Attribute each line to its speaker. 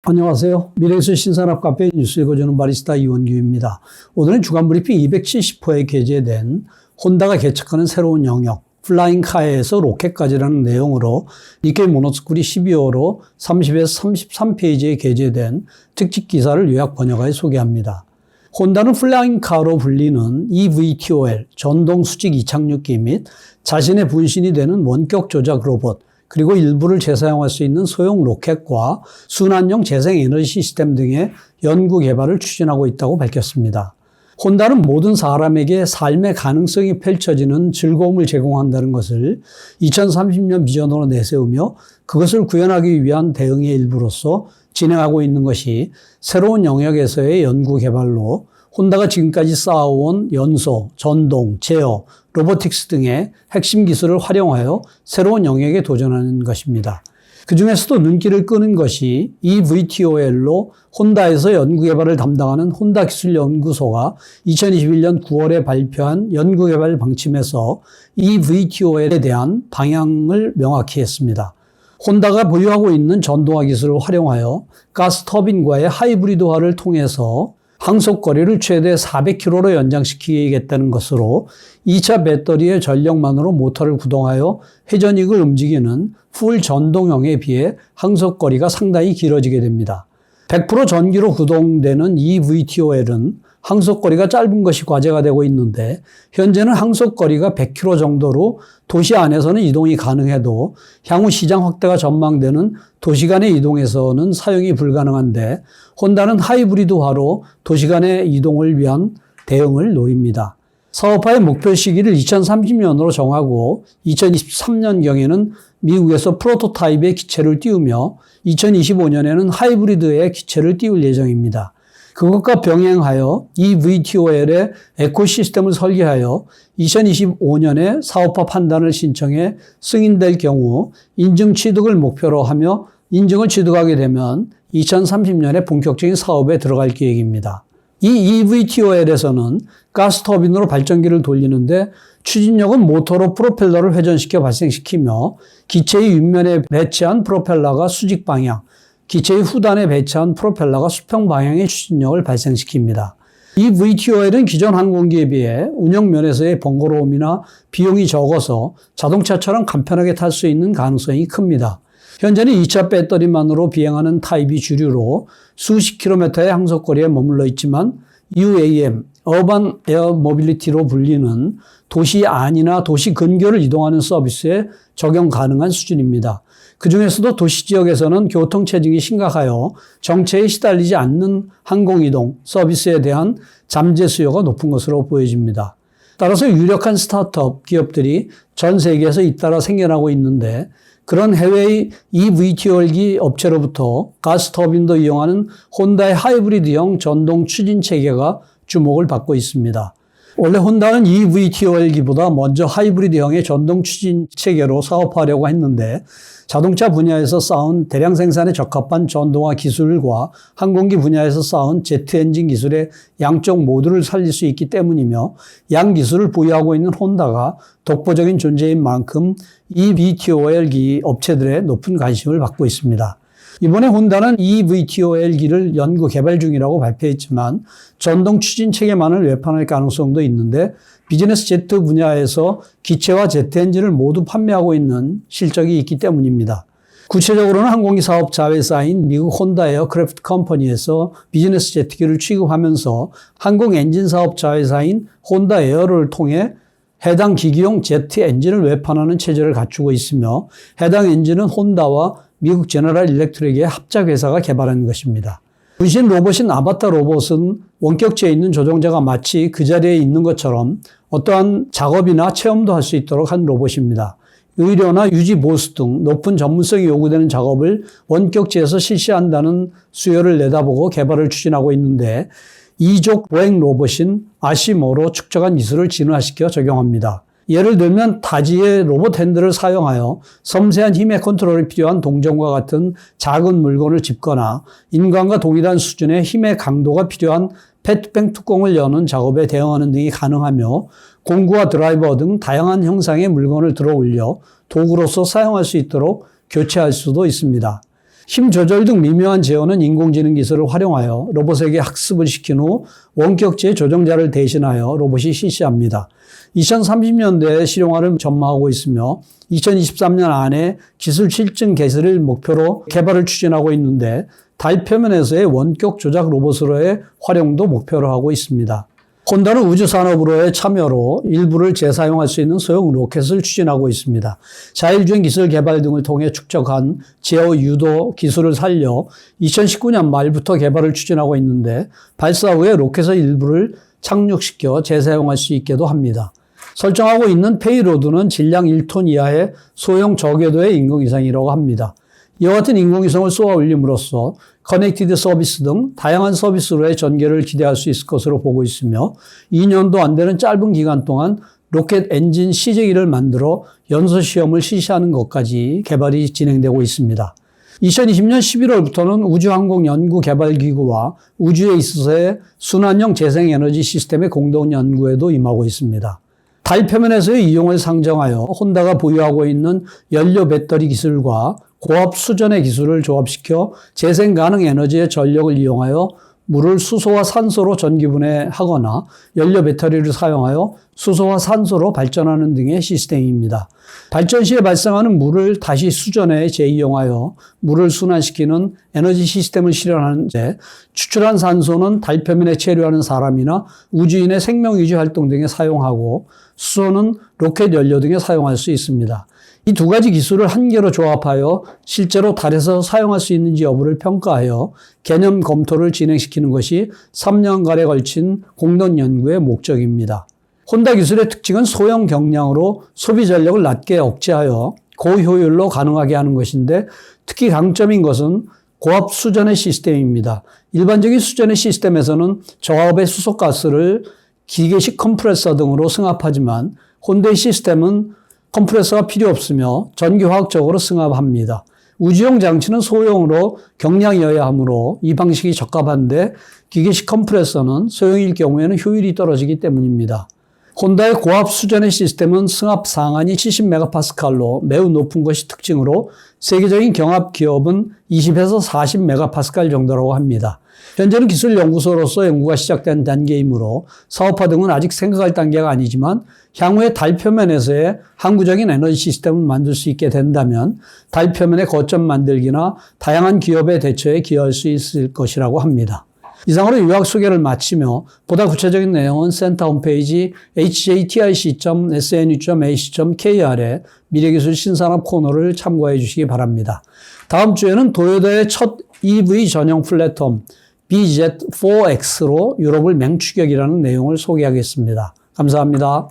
Speaker 1: 안녕하세요. 미래에서 신산업 카페 뉴스 읽어주는 바리스타 이원규입니다. 오늘은 주간 브리핑 270호에 게재된 혼다가 개척하는 새로운 영역, 플라잉카에서 로켓까지라는 내용으로 니케이 모노스쿨이 12호로 30에서 33페이지에 게재된 특집 기사를 요약 번역하여 소개합니다. 혼다는 플라잉카로 불리는 eVTOL, 전동 수직 이착륙기 및 자신의 분신이 되는 원격 조작 로봇, 그리고 일부를 재사용할 수 있는 소형 로켓과 순환형 재생에너지 시스템 등의 연구 개발을 추진하고 있다고 밝혔습니다. 혼다는 모든 사람에게 삶의 가능성이 펼쳐지는 즐거움을 제공한다는 것을 2030년 비전으로 내세우며 그것을 구현하기 위한 대응의 일부로서 진행하고 있는 것이 새로운 영역에서의 연구 개발로 혼다가 지금까지 쌓아온 연소, 전동, 제어, 로보틱스 등의 핵심 기술을 활용하여 새로운 영역에 도전하는 것입니다. 그 중에서도 눈길을 끄는 것이 eVTOL로 혼다에서 연구개발을 담당하는 혼다기술연구소가 2021년 9월에 발표한 연구개발 방침에서 eVTOL에 대한 방향을 명확히 했습니다. 혼다가 보유하고 있는 전동화 기술을 활용하여 가스터빈과의 하이브리드화를 통해서 항속거리를 최대 400km로 연장시키겠다는 것으로 2차 배터리의 전력만으로 모터를 구동하여 회전익을 움직이는 풀 전동형에 비해 항속거리가 상당히 길어지게 됩니다. 100% 전기로 구동되는 eVTOL은 항속거리가 짧은 것이 과제가 되고 있는데 현재는 항속거리가 100km 정도로 도시 안에서는 이동이 가능해도 향후 시장 확대가 전망되는 도시 간의 이동에서는 사용이 불가능한데 혼다는 하이브리드화로 도시 간의 이동을 위한 대응을 노립니다. 사업화의 목표 시기를 2030년으로 정하고 2023년경에는 미국에서 프로토타입의 기체를 띄우며 2025년에는 하이브리드의 기체를 띄울 예정입니다. 그것과 병행하여 eVTOL의 에코시스템을 설계하여 2025년에 사업화 판단을 신청해 승인될 경우 인증 취득을 목표로 하며 인증을 취득하게 되면 2030년에 본격적인 사업에 들어갈 계획입니다. 이 eVTOL에서는 가스터빈으로 발전기를 돌리는데 추진력은 모터로 프로펠러를 회전시켜 발생시키며 기체의 윗면에 배치한 프로펠러가 수직 방향, 기체의 후단에 배치한 프로펠러가 수평 방향의 추진력을 발생시킵니다. eVTOL은 기존 항공기에 비해 운영 면에서의 번거로움이나 비용이 적어서 자동차처럼 간편하게 탈 수 있는 가능성이 큽니다. 현재는 2차 배터리만으로 비행하는 타입이 주류로 수십 킬로미터의 항속거리에 머물러 있지만 UAM, 어반 에어 모빌리티로 불리는 도시 안이나 도시 근교를 이동하는 서비스에 적용 가능한 수준입니다. 그 중에서도 도시 지역에서는 교통체증이 심각하여 정체에 시달리지 않는 항공이동 서비스에 대한 잠재 수요가 높은 것으로 보여집니다. 따라서 유력한 스타트업 기업들이 전 세계에서 잇따라 생겨나고 있는데 그런 해외의 eVTOL기 업체로부터 가스터빈도 이용하는 혼다의 하이브리드형 전동 추진 체계가 주목을 받고 있습니다. 원래 혼다는 eVTOL기보다 먼저 하이브리드형의 전동 추진 체계로 사업화하려고 했는데 자동차 분야에서 쌓은 대량 생산에 적합한 전동화 기술과 항공기 분야에서 쌓은 제트 엔진 기술의 양쪽 모두를 살릴 수 있기 때문이며 양 기술을 보유하고 있는 혼다가 독보적인 존재인 만큼 eVTOL기 업체들의 높은 관심을 받고 있습니다. 이번에 혼다는 eVTOL기를 연구 개발 중이라고 발표했지만 전동 추진 체계만을 외판할 가능성도 있는데 비즈니스 제트 분야에서 기체와 제트 엔진을 모두 판매하고 있는 실적이 있기 때문입니다. 구체적으로는 항공기 사업 자회사인 미국 혼다 에어크래프트 컴퍼니에서 비즈니스 제트기를 취급하면서 항공 엔진 사업 자회사인 혼다 에어를 통해 해당 기기용 제트 엔진을 외판하는 체제를 갖추고 있으며 해당 엔진은 혼다와 미국 제너럴 일렉트릭의 합작회사가 개발한 것입니다. 분신 로봇인 아바타 로봇은 원격지에 있는 조종자가 마치 그 자리에 있는 것처럼 어떠한 작업이나 체험도 할 수 있도록 한 로봇입니다. 의료나 유지 보수 등 높은 전문성이 요구되는 작업을 원격지에서 실시한다는 수요를 내다보고 개발을 추진하고 있는데 이족 보행 로봇인 아시모로 축적한 기술을 진화시켜 적용합니다. 예를 들면 타지의 로봇 핸들을 사용하여 섬세한 힘의 컨트롤이 필요한 동전과 같은 작은 물건을 짚거나 인간과 동일한 수준의 힘의 강도가 필요한 페트병 뚜껑을 여는 작업에 대응하는 등이 가능하며 공구와 드라이버 등 다양한 형상의 물건을 들어 올려 도구로서 사용할 수 있도록 교체할 수도 있습니다. 힘 조절 등 미묘한 제어는 인공지능 기술을 활용하여 로봇에게 학습을 시킨 후 원격제 조정자를 대신하여 로봇이 실시합니다. 2030년대에 실용화를 전망하고 있으며 2023년 안에 기술 실증 개시를 목표로 개발을 추진하고 있는데 달 표면에서의 원격 조작 로봇으로의 활용도 목표로 하고 있습니다. 혼다는 우주산업으로의 참여로 일부를 재사용할 수 있는 소형 로켓을 추진하고 있습니다. 자율주행 기술 개발 등을 통해 축적한 제어 유도 기술을 살려 2019년 말부터 개발을 추진하고 있는데 발사 후에 로켓의 일부를 착륙시켜 재사용할 수 있게도 합니다. 설정하고 있는 페이로드는 질량 1톤 이하의 소형 저궤도의 인공위성이라고 합니다. 이와 같은 인공위성을 쏘아 올림으로써 커넥티드 서비스 등 다양한 서비스로의 전개를 기대할 수 있을 것으로 보고 있으며 2년도 안 되는 짧은 기간 동안 로켓 엔진 시제기를 만들어 연소 시험을 실시하는 것까지 개발이 진행되고 있습니다. 2020년 11월부터는 우주항공연구개발기구와 우주에 있어서의 순환형 재생에너지 시스템의 공동 연구에도 임하고 있습니다. 달 표면에서의 이용을 상정하여 혼다가 보유하고 있는 연료 배터리 기술과 고압 수전의 기술을 조합시켜 재생 가능 에너지의 전력을 이용하여 물을 수소와 산소로 전기분해하거나 연료 배터리를 사용하여 수소와 산소로 발전하는 등의 시스템입니다. 발전 시에 발생하는 물을 다시 수전에 재이용하여 물을 순환시키는 에너지 시스템을 실현하는데 추출한 산소는 달 표면에 체류하는 사람이나 우주인의 생명유지 활동 등에 사용하고 수소는 로켓 연료 등에 사용할 수 있습니다. 이 두 가지 기술을 한 개로 조합하여 실제로 달에서 사용할 수 있는지 여부를 평가하여 개념 검토를 진행시키는 것이 3년간에 걸친 공동 연구의 목적입니다. 혼다 기술의 특징은 소형 경량으로 소비 전력을 낮게 억제하여 고효율로 가능하게 하는 것인데 특히 강점인 것은 고압 수전의 시스템입니다. 일반적인 수전의 시스템에서는 저압의 수소가스를 기계식 컴프레서 등으로 승합하지만 혼다의 시스템은 컴프레서가 필요 없으며 전기화학적으로 승합합니다. 우주용 장치는 소형으로 경량이어야 하므로 이 방식이 적합한데 기계식 컴프레서는 소형일 경우에는 효율이 떨어지기 때문입니다. 혼다의 고압 수전의 시스템은 승합 상한이 70메가파스칼로 매우 높은 것이 특징으로 세계적인 경합 기업은 20에서 40메가파스칼 정도라고 합니다. 현재는 기술 연구소로서 연구가 시작된 단계이므로 사업화 등은 아직 생각할 단계가 아니지만 향후에 달 표면에서의 항구적인 에너지 시스템을 만들 수 있게 된다면 달 표면의 거점 만들기나 다양한 기업의 대처에 기여할 수 있을 것이라고 합니다. 이상으로 요약 소개를 마치며 보다 구체적인 내용은 센터 홈페이지 hjtic.snu.ac.kr에 미래기술 신산업 코너를 참고해 주시기 바랍니다. 다음 주에는 도요타의 첫 EV 전용 플랫폼 BZ4X로 유럽을 맹추격이라는 내용을 소개하겠습니다. 감사합니다.